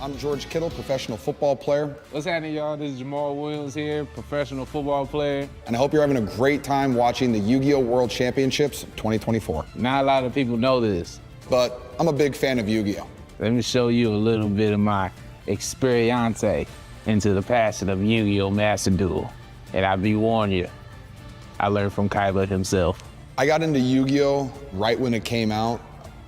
I'm George Kittle, professional football player. What's happening, y'all? This is Jamaal Williams here, professional football player. And I hope you're having a great time watching the Yu-Gi-Oh! World Championships 2024. Not a lot of people know this. But I'm a big fan of Yu-Gi-Oh! Let me show you a little bit of my experience into the passion of Yu-Gi-Oh! Master Duel. And I be warning you, I learned from Kyler himself. I got into Yu-Gi-Oh! Right when it came out.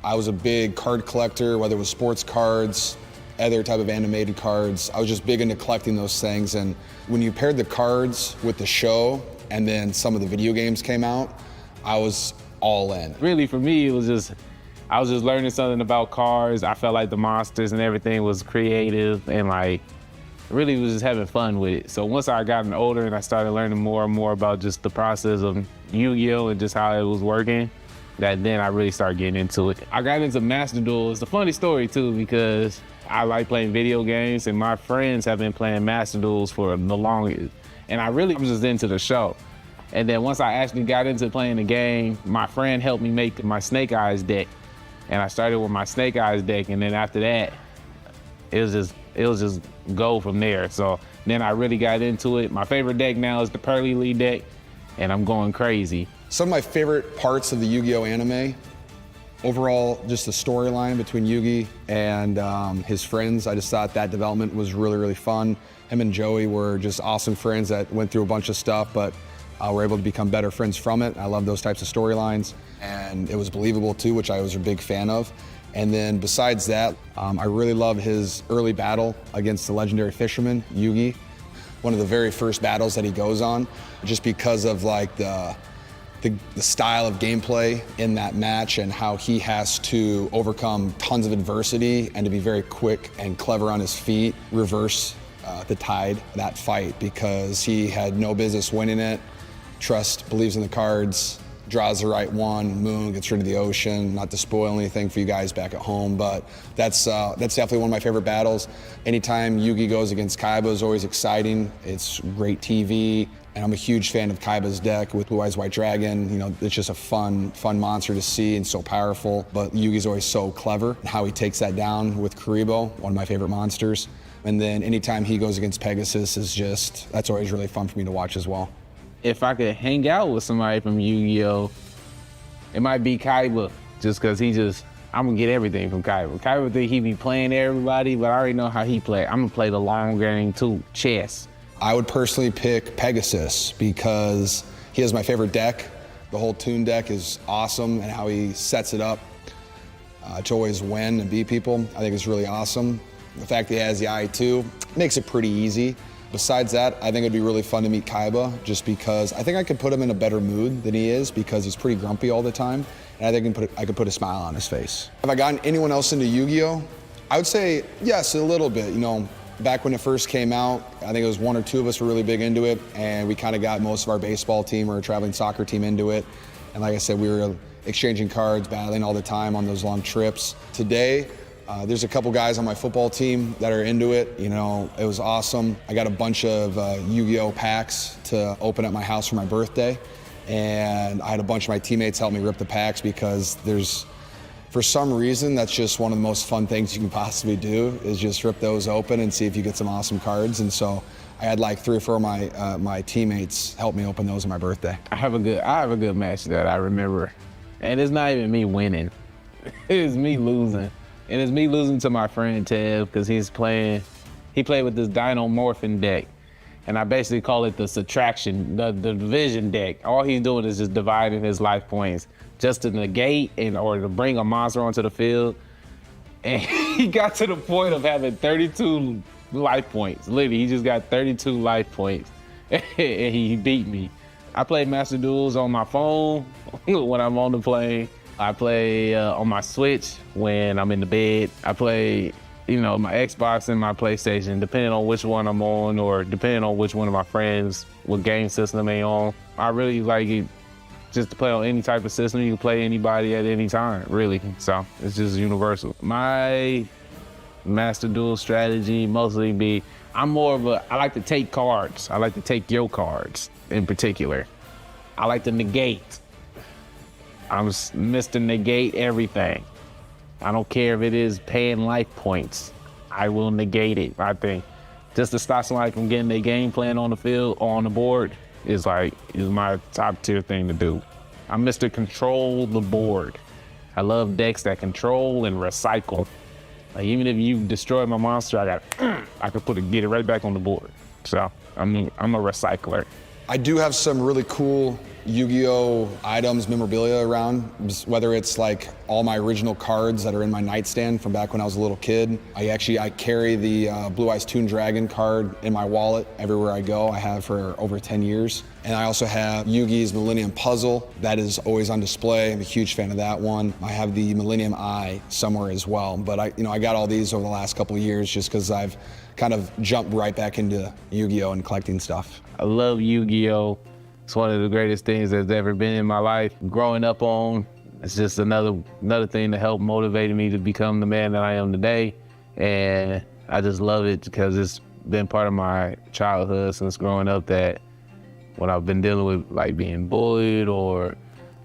I was a big card collector, whether it was sports cards, other type of animated cards. I was just big into collecting those things. And when you paired the cards with the show and then some of the video games came out, I was all in. Really, for me, I was just learning something about cards. I felt like the monsters and everything was creative and like, really was just having fun with it. So once I gotten older and I started learning more and more about just the process of Yu-Gi-Oh! And just how it was working, that then I really started getting into it. I got into Master Duel. It's a funny story too, because I like playing video games and my friends have been playing Master Duels for the longest. And I really was just into the show. And then once I actually got into playing the game, my friend helped me make my Snake Eyes deck. And I started with my Snake Eyes deck, and then after that, it was just go from there. So then I really got into it. My favorite deck now is the Pearly Lee deck, and I'm going crazy. Some of my favorite parts of the Yu-Gi-Oh! Anime, overall, just the storyline between Yugi and his friends. I just thought that development was really, really fun. Him and Joey were just awesome friends that went through a bunch of stuff, but were able to become better friends from it. I love those types of storylines. And it was believable too, which I was a big fan of. And then besides that, I really love his early battle against the legendary fisherman, Yugi. One of the very first battles that he goes on, just because of like the style of gameplay in that match and how he has to overcome tons of adversity and to be very quick and clever on his feet, reverse the tide of that fight, because he had no business winning it. Trust, believes in the cards, draws the right one, moon, gets rid of the ocean. Not to spoil anything for you guys back at home, but that's definitely one of my favorite battles. Anytime Yugi goes against Kaiba is always exciting. It's great TV, and I'm a huge fan of Kaiba's deck with Blue Eyes White Dragon. You know, it's just a fun monster to see and so powerful, but Yugi's always so clever. How he takes that down with Kuribo, one of my favorite monsters. And then anytime he goes against Pegasus that's always really fun for me to watch as well. If I could hang out with somebody from Yu-Gi-Oh!, it might be Kaiba, just because I'm gonna get everything from Kaiba. Kaiba think he be playing everybody, but I already know how he play. I'm gonna play the long game too, chess. I would personally pick Pegasus because he has my favorite deck. The whole Toon deck is awesome, and how he sets it up to always win and beat people, I think is really awesome. The fact that he has the I2 makes it pretty easy. Besides that, I think it'd be really fun to meet Kaiba, just because I think I could put him in a better mood than he is, because he's pretty grumpy all the time, and I think I could put a smile on his face. Have I gotten anyone else into Yu-Gi-Oh? I would say yes, a little bit. You know, back when it first came out, I think it was one or two of us were really big into it, and we kind of got most of our baseball team or traveling soccer team into it. And like I said, we were exchanging cards, battling all the time on those long trips. Today, there's a couple guys on my football team that are into it. You know, it was awesome. I got a bunch of Yu-Gi-Oh! Packs to open at my house for my birthday. And I had a bunch of my teammates help me rip the packs, because for some reason, that's just one of the most fun things you can possibly do, is just rip those open and see if you get some awesome cards. And so I had like 3 or 4 of my teammates help me open those on my birthday. I have a good match that I remember. And it's not even me winning. It's me losing. And it's me losing to my friend Tev, because he played with this Dino Morphin deck. And I basically call it the subtraction, the division deck. All he's doing is just dividing his life points just to negate or to bring a monster onto the field. And he got to the point of having 32 life points. Literally, he just got 32 life points, and he beat me. I play Master Duels on my phone when I'm on the plane. I play on my Switch when I'm in the bed. I play, my Xbox and my PlayStation, depending on which one I'm on, or depending on which one of my friends, what game system they on. I really like it just to play on any type of system. You can play anybody at any time, really. So it's just universal. My Master Duel strategy mostly be, I like to take cards. I like to take your cards in particular. I like to negate. I'm Mr. Negate everything. I don't care if it is paying life points. I will negate it. I think just to stop somebody from getting their game plan on the field or on the board is my top tier thing to do. I'm Mr. Control the board. I love decks that control and recycle. Like, even if you destroy my monster, I could get it right back on the board. So I'm a recycler. I do have some really cool Yu-Gi-Oh items, memorabilia around, whether it's like all my original cards that are in my nightstand from back when I was a little kid. I carry the Blue Eyes Toon Dragon card in my wallet everywhere I go. I have for over 10 years. And I also have Yugi's Millennium Puzzle. That is always on display. I'm a huge fan of that one. I have the Millennium Eye somewhere as well. But I got all these over the last couple of years just because I've kind of jumped right back into Yu-Gi-Oh and collecting stuff. I love Yu-Gi-Oh. It's one of the greatest things that's ever been in my life. Growing up on, it's just another thing to help motivate me to become the man that I am today. And I just love it because it's been part of my childhood since growing up, that when I've been dealing with like being bullied or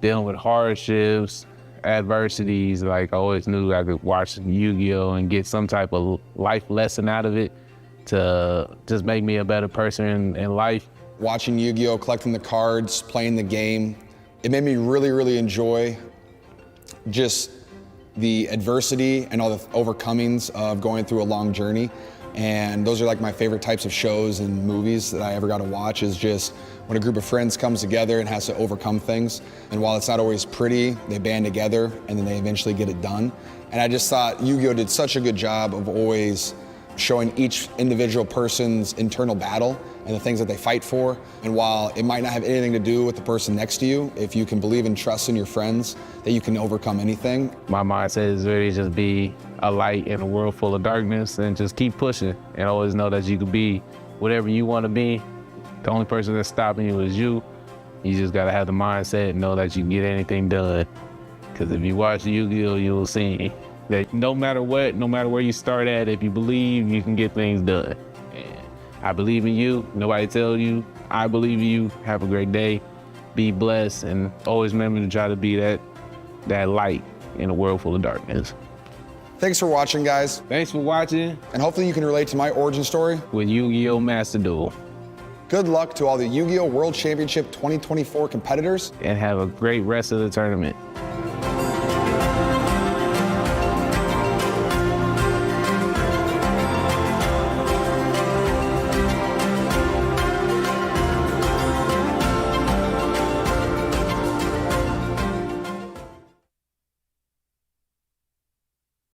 dealing with hardships, adversities, like I always knew I could watch Yu-Gi-Oh and get some type of life lesson out of it to just make me a better person in life. Watching Yu-Gi-Oh, collecting the cards, playing the game, it made me really, really enjoy just the adversity and all the overcomings of going through a long journey. And those are like my favorite types of shows and movies that I ever got to watch, is just when a group of friends comes together and has to overcome things. And while it's not always pretty, they band together and then they eventually get it done. And I just thought Yu-Gi-Oh did such a good job of always showing each individual person's internal battle and the things that they fight for. And while it might not have anything to do with the person next to you, if you can believe and trust in your friends, that you can overcome anything. My mindset is really just be a light in a world full of darkness and just keep pushing and always know that you can be whatever you want to be. The only person that's stopping you is you. You just gotta have the mindset and know that you can get anything done. Because if you watch Yu-Gi-Oh, you will see that no matter what, no matter where you start at, if you believe, you can get things done. And I believe in you. Nobody tells you. I believe in you. Have a great day. Be blessed, and always remember to try to be that light in a world full of darkness. Thanks for watching, guys. Thanks for watching. And hopefully you can relate to my origin story With Yu-Gi-Oh! Master Duel. Good luck to all the Yu-Gi-Oh! World Championship 2024 competitors. And have a great rest of the tournament.